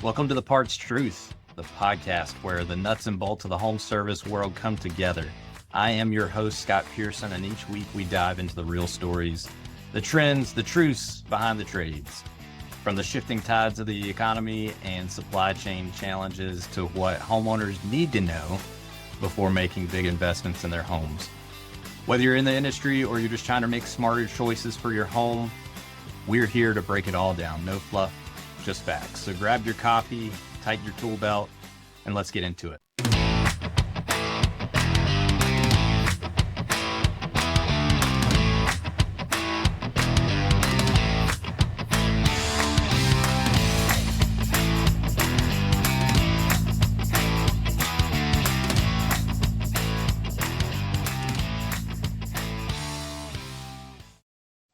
Welcome to The Parts Truth, the podcast where the nuts and bolts of the home service world come together. I am your host, Scott Pierson, and each week we dive into the real stories, the trends, the truths behind the trades. From the shifting tides of the economy and supply chain challenges to what homeowners need to know before making big investments in their homes. Whether you're in the industry or you're just trying to make smarter choices for your home, we're here to break it all down. No fluff, just facts. So grab your coffee, tighten your tool belt, and let's get into it.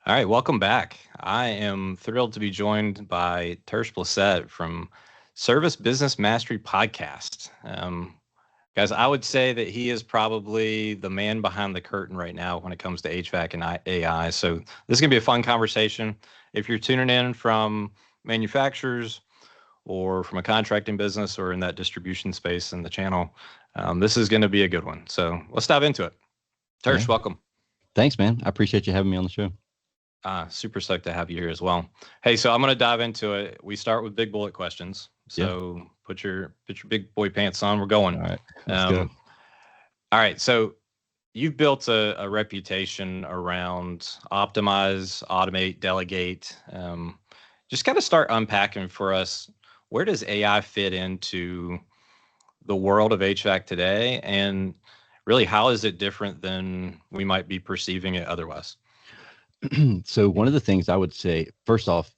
All right, welcome back. I am thrilled to be joined by Tersh Blissett from Service Business Mastery Podcast. Guys, I would say that he is probably the man behind the curtain right now when it comes to HVAC and AI. So this is going to be a fun conversation. If you're tuning in from manufacturers or from a contracting business or in that distribution space in the channel, this is going to be a good one. So let's dive into it. Tersh, welcome. Thanks, man. I appreciate you having me on the show. Super stoked to have you here as well. Hey, so I'm going to dive into it. We start with big bullet questions. So put your big boy pants on. We're going. All right. Let's go. All right. So you've built a reputation around optimize, automate, delegate. Just kind of start unpacking for us. Where does AI fit into the world of HVAC today? And really, how is it different than we might be perceiving it otherwise? So one of the things I would say, first off,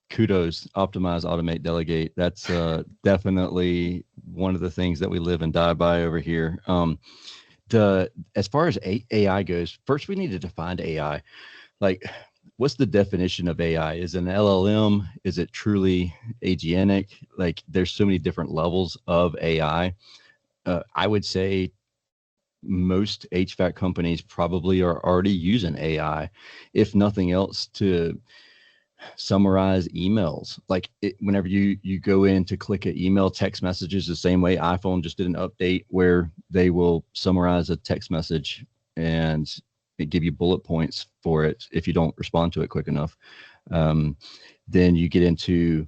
kudos, optimize, automate, delegate. That's definitely one of the things that we live and die by over here. As far as AI goes, first we need to define AI. Like, what's the definition of AI? Is it an LLM? Is it truly agentic? Like, there's so many different levels of AI. I would say most HVAC companies probably are already using AI, if nothing else, to summarize emails. Like whenever you go in to click an email, text messages, the same way iPhone just did an update where they will summarize a text message and give you bullet points for it if you don't respond to it quick enough. Then you get into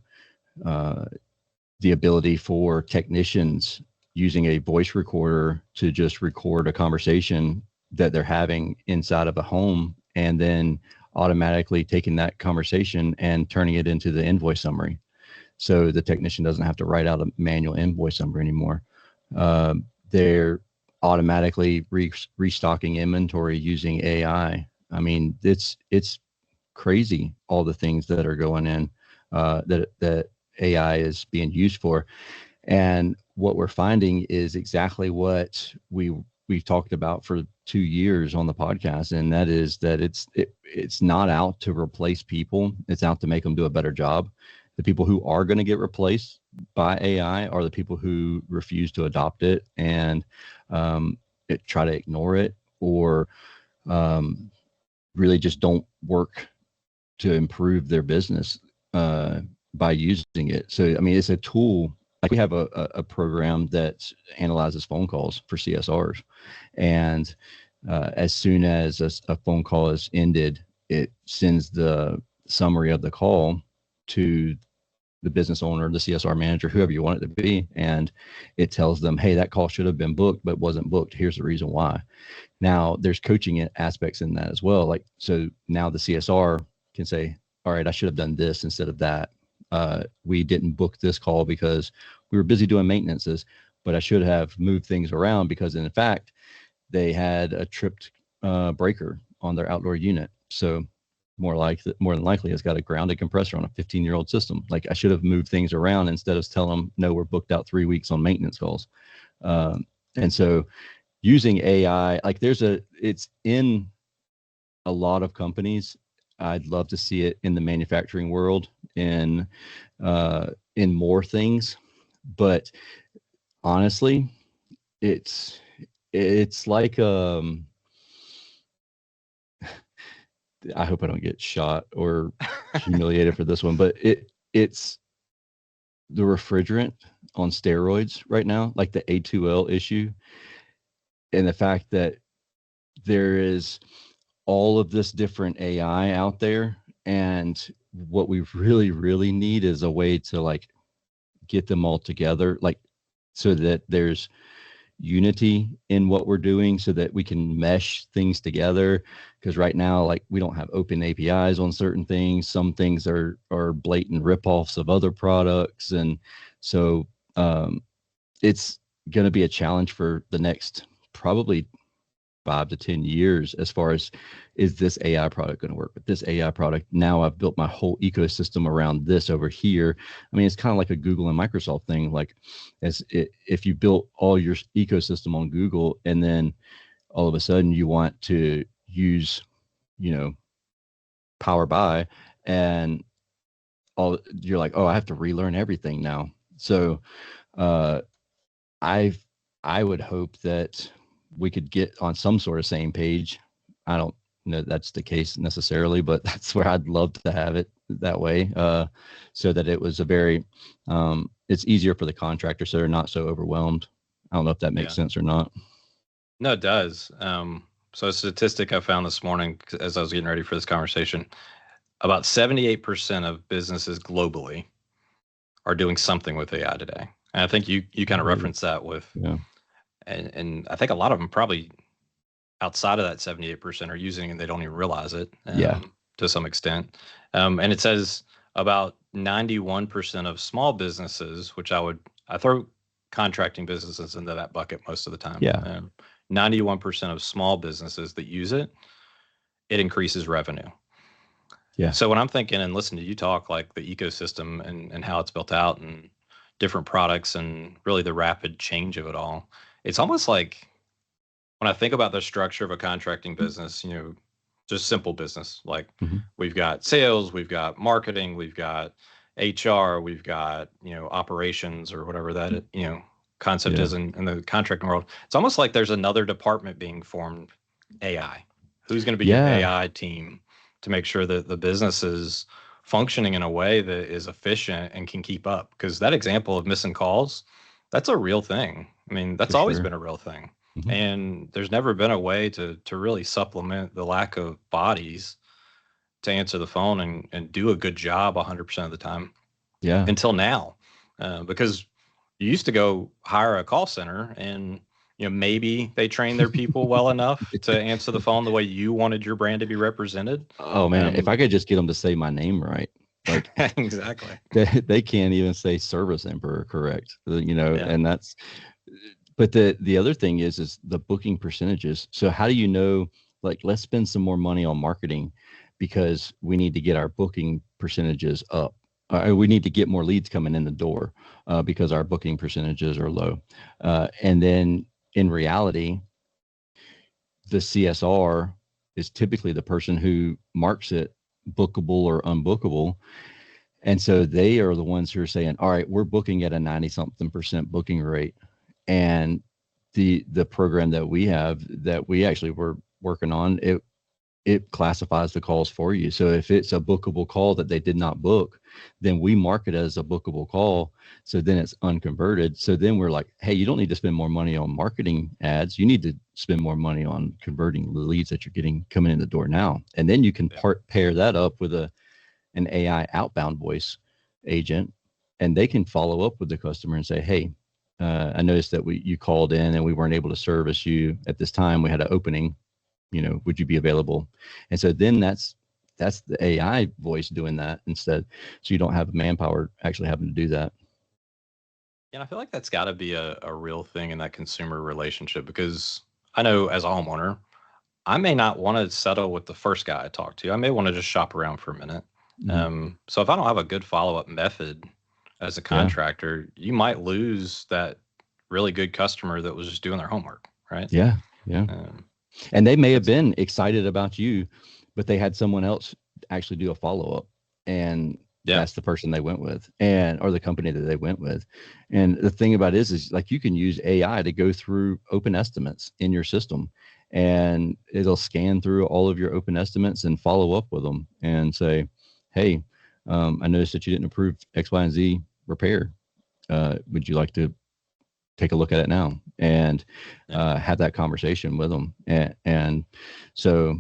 the ability for technicians using a voice recorder to just record a conversation that they're having inside of a home and then automatically taking that conversation and turning it into the invoice summary. So the technician doesn't have to write out a manual invoice summary anymore. They're automatically restocking inventory using AI. I mean, it's crazy, all the things that are going in that AI is being used for. And what we're finding is exactly what we've talked about for 2 years on the podcast, and that is that it's not out to replace people. It's out to make them do a better job. The people who are going to get replaced by AI are the people who refuse to adopt it and try to ignore it, or really just don't work to improve their business by using it. So, I mean, it's a tool. Like we have a program that analyzes phone calls for CSRs, and as soon as a phone call is ended, it sends the summary of the call to the business owner, the CSR manager, whoever you want it to be, and it tells them, hey, that call should have been booked but wasn't booked. Here's the reason why. Now, there's coaching aspects in that as well. Like, so now the CSR can say, all right, I should have done this instead of that. We didn't book this call because we were busy doing maintenances, but I should have moved things around because in fact, they had a tripped breaker on their outdoor unit. So more than likely it's got a grounded compressor on a 15-year-old system. Like I should have moved things around instead of telling them, no, we're booked out 3 weeks on maintenance calls. And so using AI, like it's in a lot of companies. I'd love to see it in the manufacturing world in more things, but honestly, it's like I hope I don't get shot or humiliated for this one, but it's the refrigerant on steroids right now, like the A2L issue, and the fact that there is all of this different AI out there. And what we really, really need is a way to like get them all together, like so that there's unity in what we're doing so that we can mesh things together. Because right now, like we don't have open APIs on certain things. Some things are blatant ripoffs of other products. And so it's going to be a challenge for the next probably 5 to 10 years as far as, is this AI product going to work with this AI product? Now I've built my whole ecosystem around this over here. I mean, it's kind of like a Google and Microsoft thing. Like if you built all your ecosystem on Google and then all of a sudden you want to use, Power BI, and you're like, oh, I have to relearn everything now. So I would hope that we could get on some sort of same page. I don't know that's the case necessarily, but that's where I'd love to have it that way, so that it was a very, it's easier for the contractor, so they're not so overwhelmed. I don't know if that makes sense or not. No, it does. So a statistic I found this morning as I was getting ready for this conversation, about 78% of businesses globally are doing something with AI today. And I think you kind of referenced that with, and I think a lot of them probably outside of that 78% are using it and they don't even realize it, to some extent. And it says about 91% of small businesses, which I throw contracting businesses into that bucket most of the time. 91% of small businesses that use it increases revenue. Yeah. So when I'm thinking and listening to you talk, like the ecosystem and how it's built out and different products and really the rapid change of it all, it's almost like when I think about the structure of a contracting business, just simple business, like we've got sales, we've got marketing, we've got HR, we've got, operations or whatever that, concept is in the contracting world. It's almost like there's another department being formed, AI. Who's going to be your AI team to make sure that the business is functioning in a way that is efficient and can keep up? Because that example of missing calls, that's a real thing. I mean, that's always been a real thing. And there's never been a way to really supplement the lack of bodies to answer the phone and do a good job 100% of the time. Yeah. Until now, because you used to go hire a call center and maybe they train their people well enough to answer the phone the way you wanted your brand to be represented. Oh man, if I could just get them to say my name right, like exactly, they can't even say service emperor correct, and that's. But the other thing is the booking percentages. So how do you know, like, let's spend some more money on marketing because we need to get our booking percentages up. We need to get more leads coming in the door because our booking percentages are low. And then in reality, the CSR is typically the person who marks it bookable or unbookable. And so they are the ones who are saying, all right, we're booking at a 90-something% booking rate. And the program that we have that we actually were working on, it classifies the calls for you. So if it's a bookable call that they did not book, then we mark it as a bookable call. So then it's unconverted. So then we're like, hey, you don't need to spend more money on marketing ads. You need to spend more money on converting the leads that you're getting coming in the door now. And then you can pair that up with an AI outbound voice agent, and they can follow up with the customer and say, hey, I noticed that you called in and we weren't able to service you at this time. We had an opening, would you be available? And so then that's the AI voice doing that instead. So you don't have manpower actually having to do that. And I feel like that's got to be a real thing in that consumer relationship, because I know as a homeowner, I may not want to settle with the first guy I talk to. I may want to just shop around for a minute. So if I don't have a good follow-up method as a contractor, you might lose that really good customer that was just doing their homework, right? Yeah. And they may have been excited about you, but they had someone else actually do a follow-up, and that's the person they went with, or the company that they went with. And the thing about it is like you can use AI to go through open estimates in your system, and it'll scan through all of your open estimates and follow up with them and say, hey, I noticed that you didn't approve X, Y, and Z repair. Would you like to take a look at it now and have that conversation with them? And so,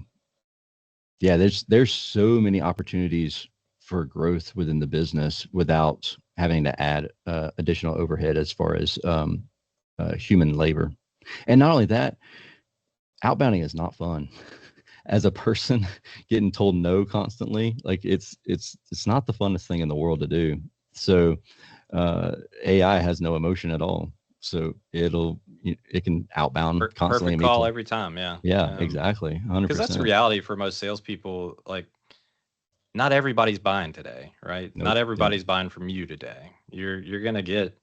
yeah, there's so many opportunities for growth within the business without having to add additional overhead as far as human labor. And not only that, outbounding is not fun. As a person, getting told no constantly, like it's not the funnest thing in the world to do. So AI has no emotion at all. So it can outbound constantly. Perfect call every time. Yeah. Yeah, exactly. 100%. Because that's the reality for most salespeople. Like, not everybody's buying today, right? Nope. Not everybody's buying from you today. You're gonna get,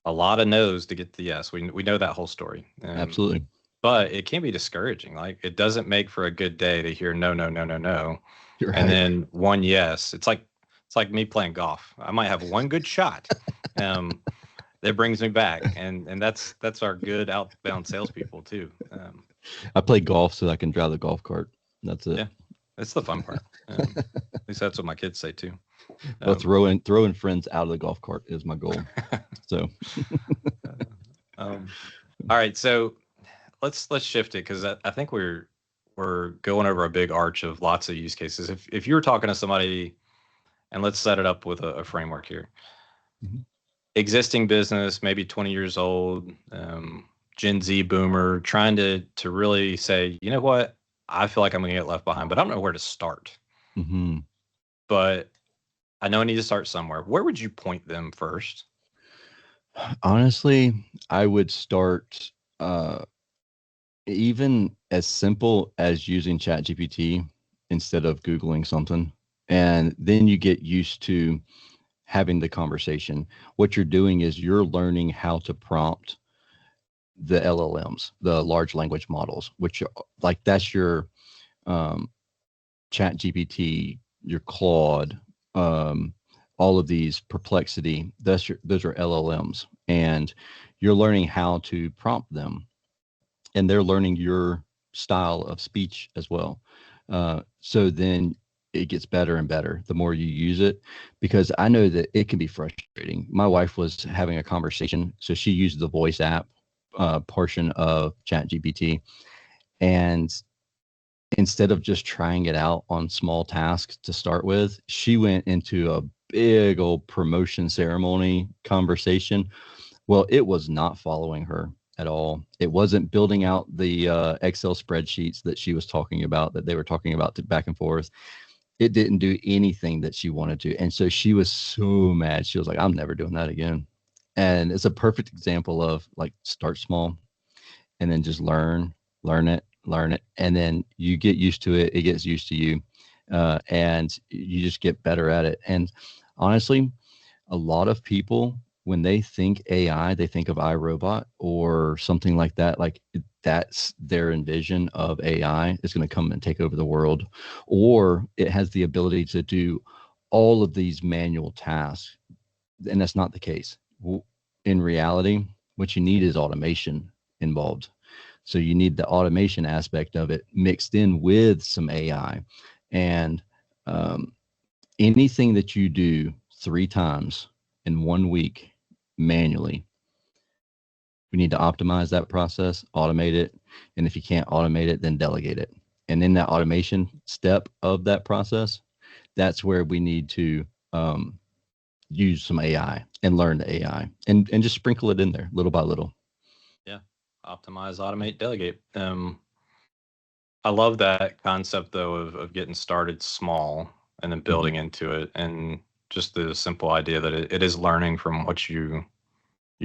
a lot of no's to get the yes. We know that whole story. Absolutely. But it can be discouraging. Like, it doesn't make for a good day to hear no, no, no, no, no, Right. and then one yes. It's like me playing golf. I might have one good shot that brings me back, and that's our good outbound salespeople too. I play golf so I can drive the golf cart. That's it. Yeah, that's the fun part. At least that's what my kids say too. But throwing friends out of the golf cart is my goal. So, all right. So let's shift it, because I think we're going over a big arch of lots of use cases. If you were talking to somebody, and let's set it up with a framework here. Mm-hmm. Existing business, maybe 20 years old, Gen Z boomer, trying to really say, you know what, I feel like I'm going to get left behind, but I don't know where to start. Mm-hmm. But I know I need to start somewhere. Where would you point them first? Honestly, I would start even as simple as using ChatGPT instead of Googling something. And then you get used to having the conversation. What you're doing is you're learning how to prompt the LLMs, the large language models, which like that's your ChatGPT, your Claude, all of these Perplexity. Those are LLMs, and you're learning how to prompt them, and they're learning your style of speech as well. So then it gets better and better the more you use it, because I know that it can be frustrating. My wife was having a conversation, so she used the voice app portion of ChatGPT, and instead of just trying it out on small tasks to start with, she went into a big old promotion ceremony conversation. Well, it was not following her at all. It wasn't building out the Excel spreadsheets that she was talking about, that they were talking about back and forth. It didn't do anything that she wanted to. And so she was so mad. She was like, I'm never doing that again. And it's a perfect example of like, start small and then just learn it. And then you get used to it. It gets used to you. And you just get better at it. And honestly, a lot of people, when they think AI, they think of iRobot or something like that. Like that's their envision of AI is going to come and take over the world, or it has the ability to do all of these manual tasks. And that's not the case. In reality, what you need is automation involved. So you need the automation aspect of it mixed in with some AI. And anything that you do 3 times in 1 week manually, we need to optimize that process, automate it. And if you can't automate it, then delegate it. And in that automation step of that process, that's where we need to use some AI and learn the AI and just sprinkle it in there little by little. Yeah. Optimize, automate, delegate. I love that concept though of getting started small and then building into it, and just the simple idea that it is learning from what you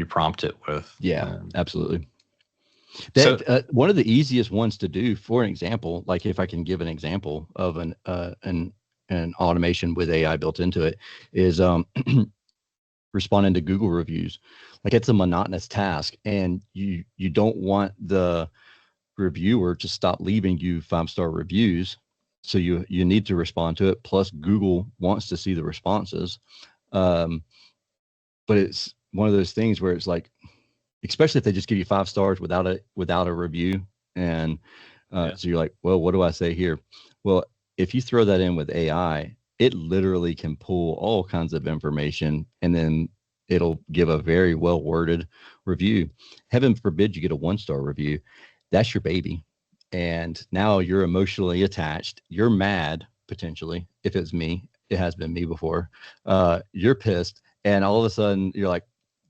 prompt it with. Yeah, absolutely. One of the easiest ones to do, for an example, like if I can give an example of an automation with AI built into it, is responding to Google reviews. Like it's a monotonous task, and you don't want the reviewer to stop leaving you 5-star reviews. So you need to respond to it. Plus Google wants to see the responses. But it's one of those things where it's like, especially if they just give you 5 stars without a review. And so you're like, well, what do I say here? Well, if you throw that in with AI, it literally can pull all kinds of information and then it'll give a very well worded review. Heaven forbid you get a 1-star review. That's your baby. And now you're emotionally attached. You're mad, potentially. If it's me, it has been me before. You're pissed. And all of a sudden you're like,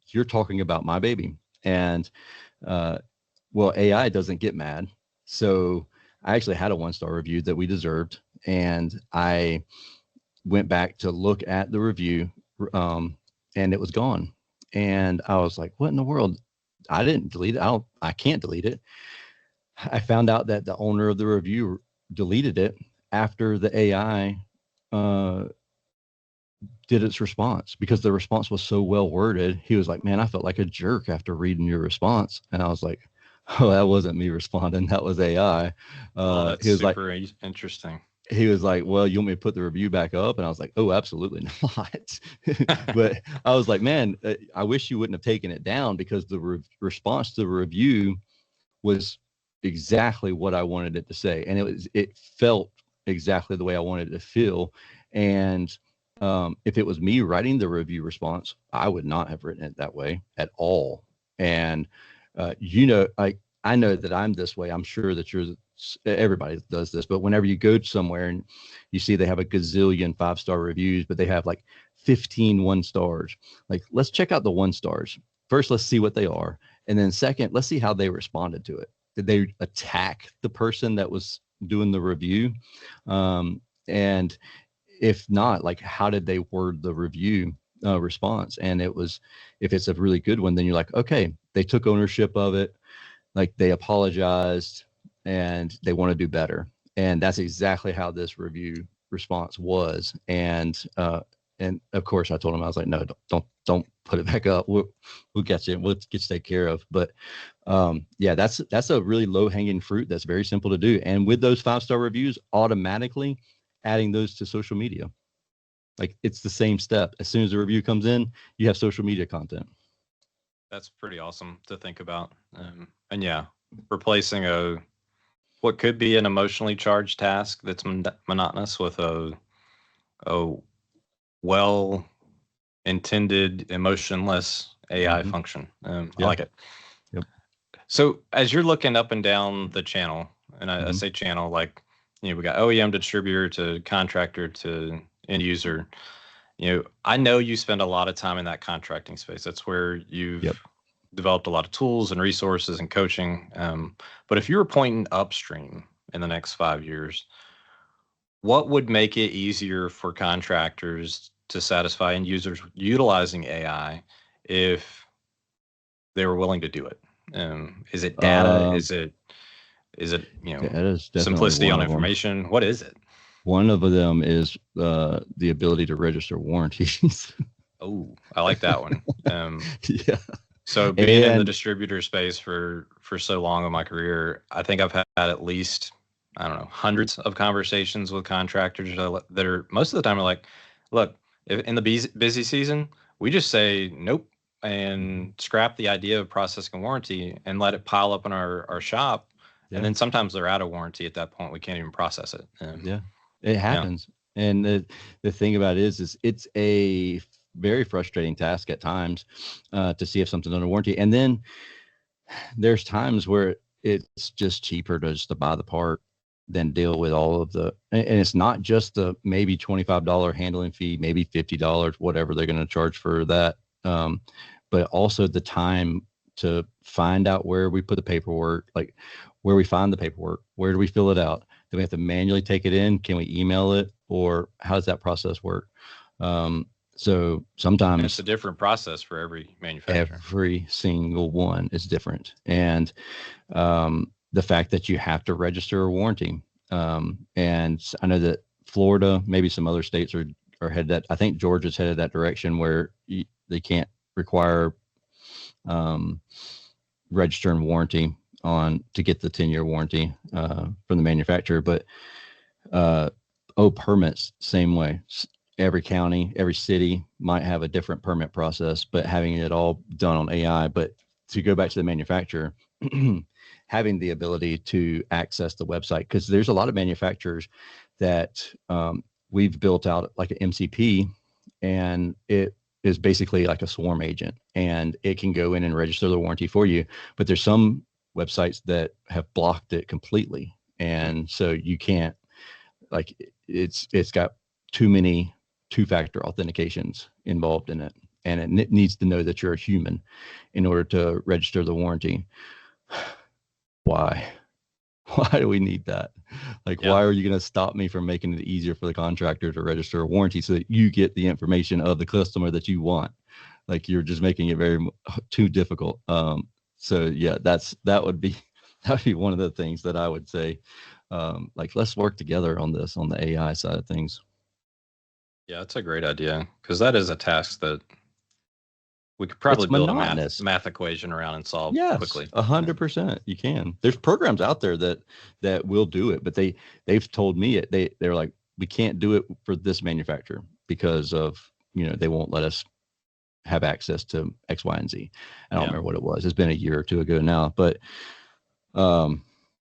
you're talking about my baby. And well, AI doesn't get mad. So I actually had a 1-star review that we deserved. And I went back to look at the review, and it was gone. And I was like, what in the world? I didn't delete it. I can't delete it. I found out that the owner of the review deleted it after the AI did its response, because the response was so well worded. He was like, man, I felt like a jerk after reading your response. And I was like, oh, that wasn't me responding. That was AI. That's he was super interesting. He was like, well, you want me to put the review back up? And I was like, oh, absolutely not. But I was like, man, I wish you wouldn't have taken it down, because the response to the review was exactly what I wanted it to say. And it felt exactly the way I wanted it to feel. And if it was me writing the review response, I would not have written it that way at all. And, I know that I'm this way. I'm sure that everybody does this, but whenever you go somewhere and you see they have a gazillion 5-star reviews, but they have like 15 1-stars, like, let's check out the 1-stars. First, let's see what they are. And then second, let's see how they responded to it. Did they attack the person that was doing the review? And if not, like, how did they word the review response? And if it's a really good one, then you're like, okay, they took ownership of it. Like, they apologized and they want to do better. And that's exactly how this review response was. And of course I told him, I was like, no, don't put it back up. We'll get you. We'll get you taken care of. But yeah, that's a really low hanging fruit. That's very simple to do. And with those 5-star reviews, automatically adding those to social media. Like, it's the same step. As soon as the review comes in, you have social media content. That's pretty awesome to think about. And yeah, replacing what could be an emotionally charged task that's monotonous with a well intended, emotionless AI function. I like it. Yep. So as you're looking up and down the channel, and I say channel, like, we got OEM distributor to contractor to end user. I know you spend a lot of time in that contracting space. That's where you've developed a lot of tools and resources and coaching. But if you were pointing upstream in the next 5 years, what would make it easier for contractors to satisfy end users utilizing AI if they were willing to do it? Is it data? Is it simplicity on information? What is it? One of them is the ability to register warranties. Oh, I like that one. Yeah. So being in the distributor space for so long in my career, I think I've had at least, I don't know, hundreds of conversations with contractors that are most of the time are like, look, if in the busy season, we just say nope and scrap the idea of processing a warranty and let it pile up in our shop. Yeah. And then sometimes they're out of warranty at that point. We can't even process it. Yeah, it happens. Yeah. And the thing about it is it's a very frustrating task at times to see if something's under warranty. And then there's times where it's just cheaper to buy the part than deal with all of and it's not just the maybe $25 handling fee, maybe $50, whatever they're going to charge for that. But also the time to find out where we put the paperwork, like where we find the paperwork, where do we fill it out? Do we have to manually take it in? Can we email it? Or how does that process work? So sometimes it's a different process for every manufacturer. Every single one is different. And the fact that you have to register a warranty. And I know that Florida, maybe some other states are headed that. I think Georgia's headed that direction where they can't require register and warranty to get the 10-year warranty from the manufacturer. But permits, same way. Every county, every city might have a different permit process, but having it all done on AI. But to go back to the manufacturer, having the ability to access the website, because there's a lot of manufacturers that we've built out like an MCP, and it is basically like a swarm agent, and it can go in and register the warranty for you. But there's some websites that have blocked it completely, and so you can't, like, it's got too many two-factor authentications involved in it, and it needs to know that you're a human in order to register the warranty. Why? Why do we need that? Like, why are you going to stop me from making it easier for the contractor to register a warranty so that you get the information of the customer that you want? Like, you're just making it too difficult. So yeah, that would be one of the things that I would say. Like, let's work together on this, on the AI side of things. Yeah, that's a great idea, because that is a task that we could probably build a math equation around and solve quickly. 100%. You can. There's programs out there that will do it, but they've told me they're like, we can't do it for this manufacturer because of, they won't let us have access to X, Y, and Z. I don't remember what it was. It's been a year or two ago now, but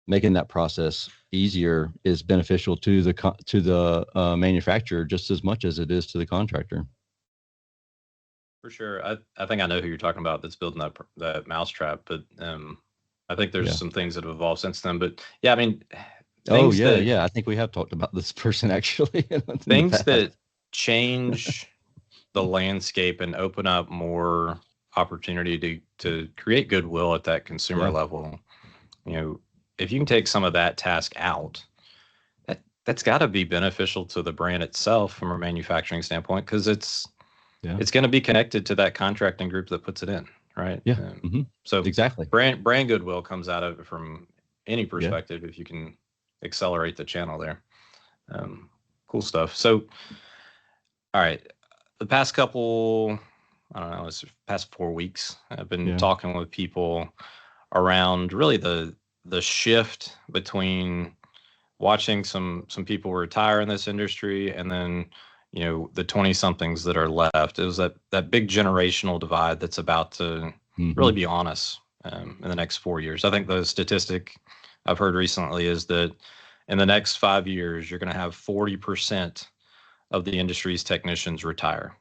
making that process easier is beneficial to the manufacturer just as much as it is to the contractor. For sure. I think I know who you're talking about that's building that mousetrap, but I think there's some things that have evolved since then. But yeah, I mean, I think we have talked about this person actually. Things that change the landscape and open up more opportunity to create goodwill at that consumer level. If you can take some of that task out, that's got to be beneficial to the brand itself from a manufacturing standpoint, because it's going to be connected to that contracting group that puts it in, right? Yeah. So exactly, brand goodwill comes out of it from any perspective if you can accelerate the channel there. Cool stuff. So, all right, the past couple, I don't know, it's past 4 weeks, I've been talking with people around really the shift between watching some people retire in this industry and then the 20-somethings that are left. It was that big generational divide that's about to really be on us in the next 4 years. I think the statistic I've heard recently is that in the next 5 years, you're going to have 40% of the industry's technicians retire.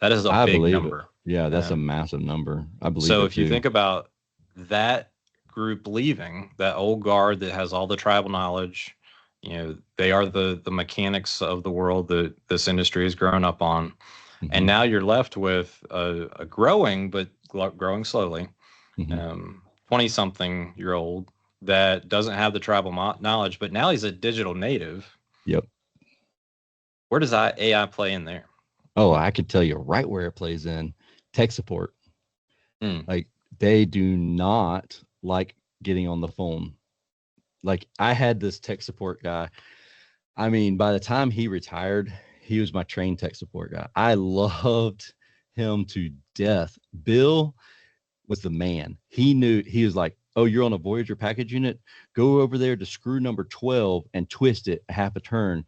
That is a big number. Yeah, that's a massive number. I believe so. If you think about that group leaving, that old guard that has all the tribal knowledge, they are the mechanics of the world that this industry has grown up on. And now you're left with a growing, but growing slowly, 20-something-year-old that doesn't have the tribal knowledge, but now he's a digital native. Yep. Where does AI play in there? Oh, I could tell you right where it plays in. Tech support. Like, they do not like getting on the phone. Like, I had this tech support guy. I mean, by the time he retired, he was my trained tech support guy. I loved him to death. Bill was the man. He knew. He was like, oh, you're on a Voyager package unit? Go over there to screw number 12 and twist it half a turn.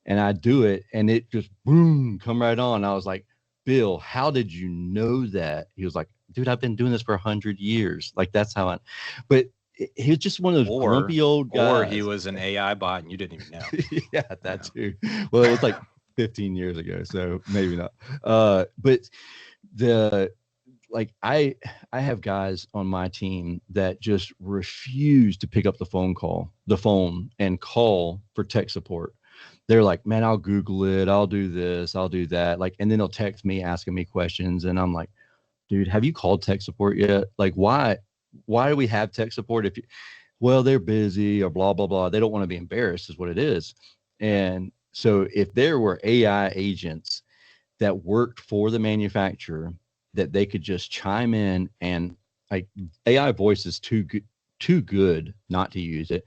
And I do it, and it just boom, come right on. I was like, Bill, how did you know that? He was like, dude, I've been doing this for 100 years. Like, that's how but he was just one of those grumpy old guys. Or he was an AI bot and you didn't even know. Yeah, that too. Well, it was like 15 years ago, so maybe not. But I have guys on my team that just refuse to pick up the phone and call for tech support. They're like, man, I'll Google it. I'll do this. I'll do that. Like, and then they'll text me asking me questions. And I'm like, dude, have you called tech support yet? Like, why do we have tech support well, they're busy or blah, blah, blah. They don't want to be embarrassed is what it is. And so if there were AI agents that worked for the manufacturer, that they could just chime in, and like, AI voice is too good not to use it.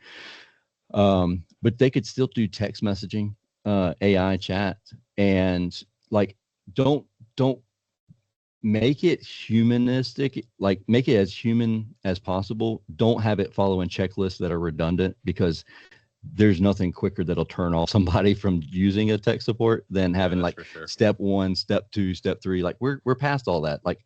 But they could still do text messaging, AI chat, and like, don't make it humanistic, like, make it as human as possible. Don't have it following checklists that are redundant, because there's nothing quicker that'll turn off somebody from using a tech support than having step 1, step 2, step 3. Like, we're past all that. Like,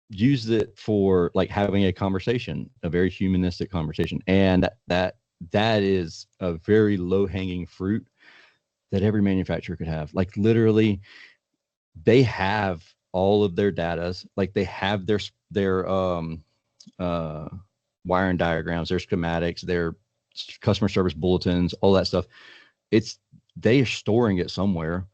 use it for like having a conversation, a very humanistic conversation. And that is a very low hanging fruit that every manufacturer could have. Like, literally, they have all of their data, like they have their uh, wiring diagrams, their schematics, their customer service bulletins, all that stuff. They are storing it somewhere.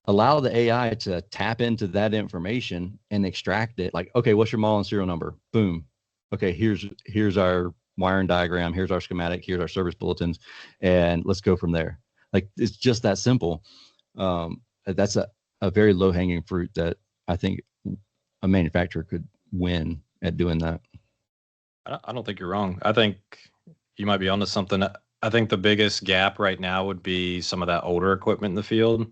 Allow the AI to tap into that information and extract it. Like, okay, what's your model and serial number? Boom. Okay, here's our wiring diagram. Here's our schematic. Here's our service bulletins, and let's go from there. Like, it's just that simple. That's a very low hanging fruit that I think a manufacturer could win at doing that. I don't think you're wrong. I think you might be onto something. I think the biggest gap right now would be some of that older equipment in the field.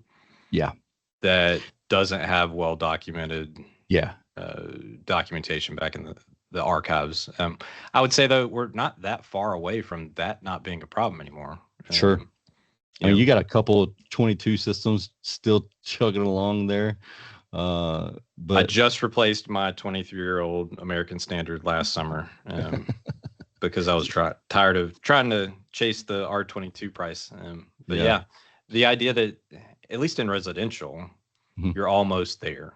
Yeah. That doesn't have well documented documentation back in the archives. I would say, though, we're not that far away from that not being a problem anymore. Sure. I mean, you got a couple 22 systems still chugging along there. But I just replaced my 23-year-old American Standard last summer because I was tired of trying to chase the R22 price. But yeah, the idea that, at least in residential, you're almost there.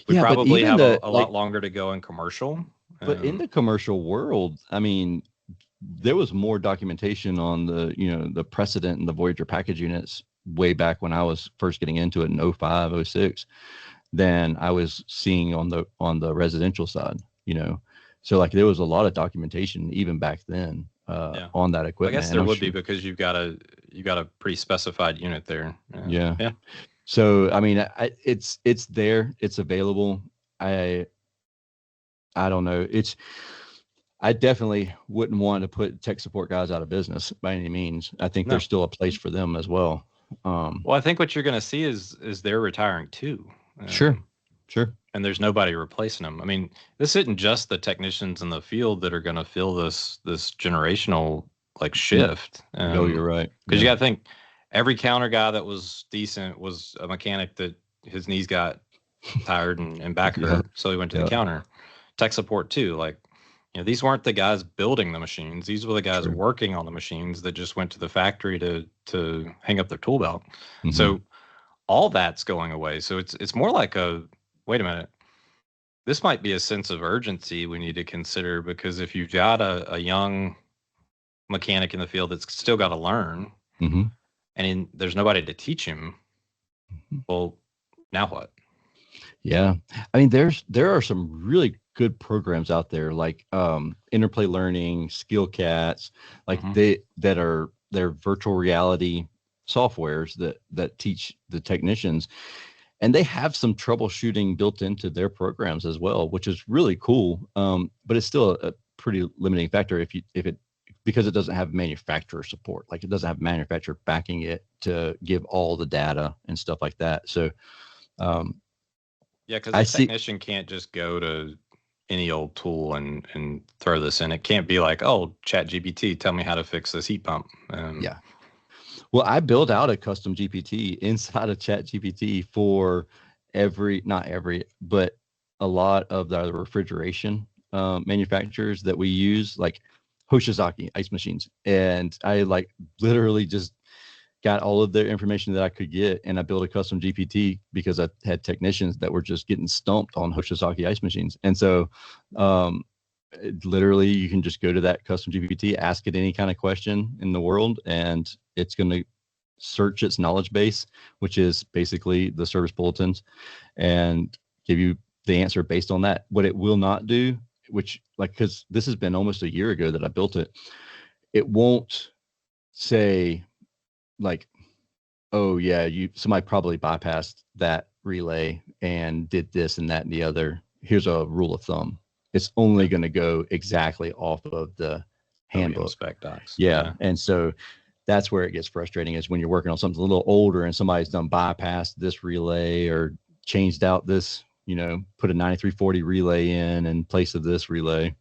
We probably have a lot longer to go in commercial. But in the commercial world, I mean, there was more documentation on the Precedent and the Voyager package units way back when I was first getting into it in 05, 06 than I was seeing on the residential side, So like there was a lot of documentation even back then on that equipment. I guess there would be because you've got a pre-specified unit there. Yeah. So I mean, it's there, it's available. I don't know. I definitely wouldn't want to put tech support guys out of business by any means. I think there's still a place for them as well. Well, I think what you're going to see is they're retiring too. Sure. And there's nobody replacing them. I mean, this isn't just the technicians in the field that are going to fill this generational shift. No, you're right. Because you got to think, every counter guy that was decent was a mechanic that his knees got tired and back hurt, so he went to the counter. Tech support too. These weren't the guys building the machines. These were the guys working on the machines that just went to the factory to hang up their tool belt. Mm-hmm. So all that's going away. So it's more like wait a minute. This might be a sense of urgency we need to consider, because if you've got a young mechanic in the field that's still got to learn, and there's nobody to teach him, well, now what? Yeah. I mean, there are some really good programs out there, like Interplay Learning, SkillCats, they're virtual reality softwares that teach the technicians, and they have some troubleshooting built into their programs as well, which is really cool. But it's still a pretty limiting factor because it doesn't have manufacturer support. Like, it doesn't have manufacturer backing it to give all the data and stuff like that. So because the technician can't just go to any old tool and throw this in. It can't be like, oh, ChatGPT, tell me how to fix this heat pump. Well, I built out a custom GPT inside of ChatGPT for not every, but a lot of the refrigeration manufacturers that we use, like Hoshizaki ice machines. And I literally just got all of their information that I could get, and I built a custom GPT because I had technicians that were just getting stumped on Hoshizaki ice machines. And so literally you can just go to that custom GPT, ask it any kind of question in the world, and it's going to search its knowledge base, which is basically the service bulletins, and give you the answer based on that. What it will not do, because this has been almost a year ago that I built it, it won't say oh yeah, somebody probably bypassed that relay and did this and that and the other. Here's a rule of thumb. It's only going to go exactly off of the handbook. Spec docs. Yeah. And so that's where it gets frustrating, is when you're working on something a little older and somebody's done bypassed this relay or changed out this, put a 9340 relay in place of this relay.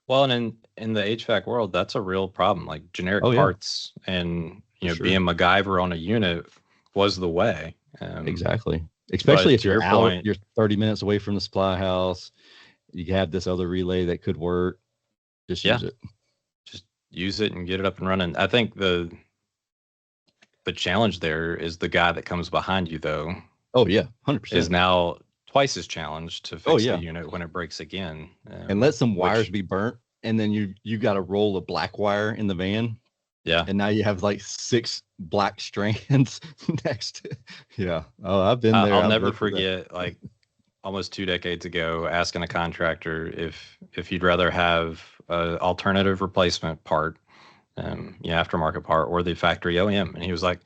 Well, and in the HVAC world, that's a real problem. Like generic parts and being MacGyver on a unit was the way. Exactly. Especially if you're 30 minutes away from the supply house, you have this other relay that could work. Just use it. Just use it and get it up and running. I think the challenge there is the guy that comes behind you, though, Oh yeah, 100%. is now twice as challenged to Oh fix the yeah, unit when it breaks again. and let some wires Which, be burnt, and then you got a roll of black wire in the van, yeah, and now you have like 6 black strands next to, yeah. Oh, I've been there. I'll I've never lived through that. forget, like almost 2 decades ago, asking a contractor if you'd rather have an alternative replacement part, aftermarket part, or the factory OEM, and he was like,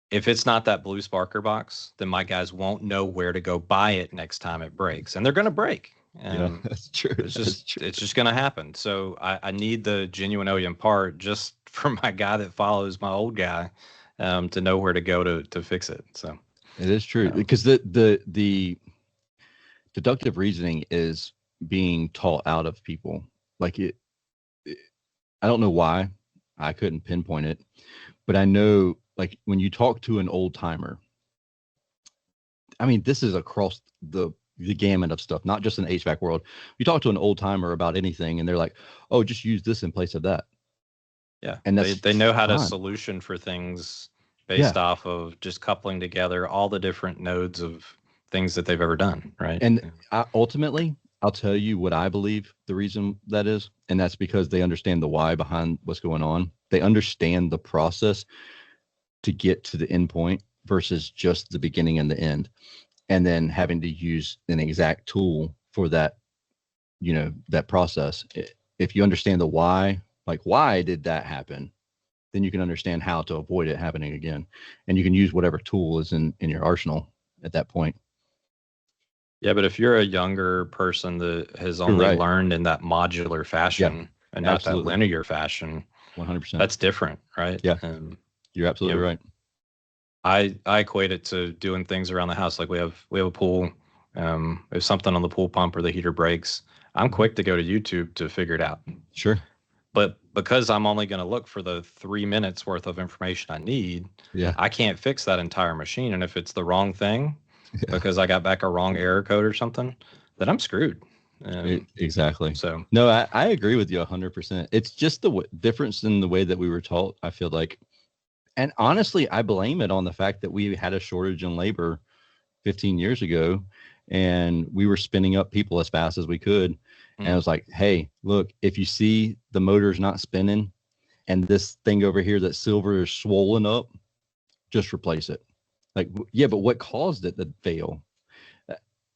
if it's not that blue sparker box, then my guys won't know where to go buy it next time it breaks, and they're going to break. Yeah, that's true. It's That's just true. it's just going to happen. So I need the genuine OEM part just for my guy that follows my old guy, to know where to go to fix it. So It is true, um, because the deductive reasoning is being taught out of people. Like I don't know why. I couldn't pinpoint it, but I know, like, when you talk to an old timer, I mean, this is across the gamut of stuff, not just in the HVAC world. You talk to an old timer about anything, and they're like, "Oh, just use this in place of that," yeah, and they that's they know how to fine. solution for things Yeah, based off of just coupling together all the different nodes of things that they've ever done, right? and ultimately, I'll tell you what I believe the reason that is, and that's because they understand the why behind what's going on. They understand the process to get to the end point versus just the beginning and the end, and then having to use an exact tool for that, that process. If you understand the why, like, why did that happen, then you can understand how to avoid it happening again, and you can use whatever tool is in your arsenal at that point. Yeah, but if you're a younger person that has You're only right. learned in that modular Yeah, fashion and not that absolutely. linear fashion, 100%. that's different, right? Yeah, And you're you absolutely know, right. I equate it to doing things around the house. Like we have a pool. If something on the pool pump or the heater breaks, I'm Mhm. quick to go to YouTube to figure it out. Sure. But because I'm only going to look for the 3 minutes worth of information I need, Yeah. I can't fix that entire machine. And if it's the wrong thing, Yeah. because I got back a wrong error code or something, then I'm screwed. Exactly. So No, I agree with you 100%. It's just the difference in the way that we were taught, I feel like. And honestly, I blame it on the fact that we had a shortage in labor 15 years ago, and we were spinning up people as fast as we could. And it mm, was like, hey, look, if you see the motor's not spinning and this thing over here, that silver is swollen up, just replace it. Like, yeah, but what caused it to fail?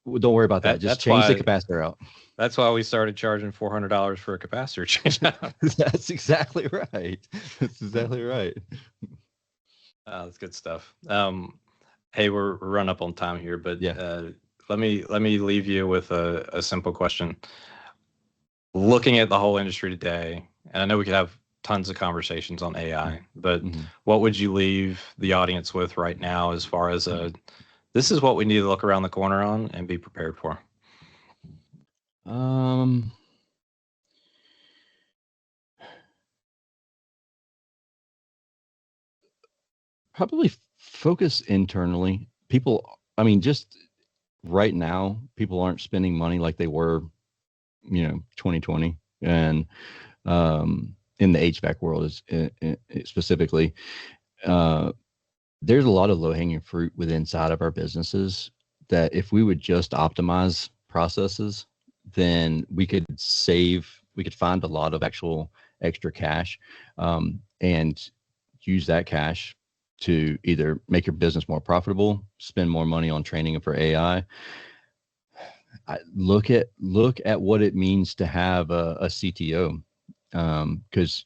Well, don't worry about that. that Just that's change the why capacitor out. that's why we started charging $400 for a capacitor change. That's exactly right. That's exactly right. That's good stuff. Hey, we're running up on time here, but Yeah. let me leave you with a simple question. Looking at the whole industry today, and I know we could have tons of conversations on AI, but Mm-hmm. what would you leave the audience with right now as far as this is what we need to look around the corner on and be prepared for? Um, Probably focus internally. People, I mean, just right now, people aren't spending money like they were, 2020, and in the HVAC world is specifically. Uh, there's a lot of low hanging fruit within inside of our businesses that if we would just optimize processes, then we could find a lot of actual extra cash, and use that cash to either make your business more profitable, spend more money on training for AI. Look at what it means to have a CTO, because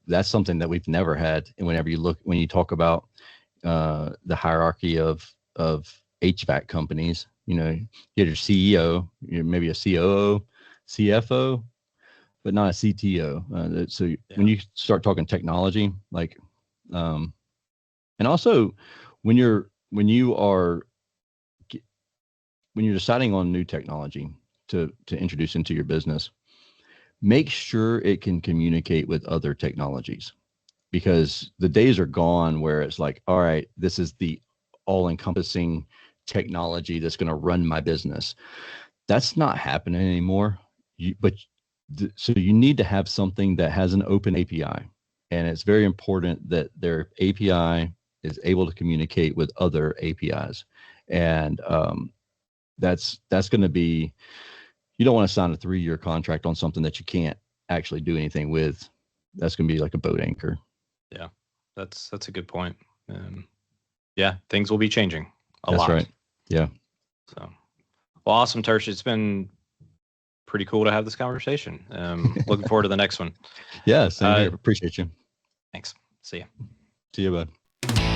that's something that we've never had. And when you talk about the hierarchy of HVAC companies, you get your CEO, maybe a COO, CFO, but not a CTO. So when Yeah. you start talking technology, like, um, and also when you are when you're deciding on new technology to introduce into your business, make sure it can communicate with other technologies, because the days are gone where it's like, all right, this is the all encompassing technology that's going to run my business. That's not happening anymore. So you need to have something that has an open API. And it's very important that their API is able to communicate with other APIs. And that's going to be, you don't want to sign a 3-year contract on something that you can't actually do anything with. That's going to be like a boat anchor. Yeah, that's a good point. Yeah, things will be changing a lot. That's right. Yeah. So, well, awesome, Tersh. It's been pretty cool to have this conversation. Looking forward to the next one. Yeah, same here. Appreciate you. Thanks. See ya. See you, bud.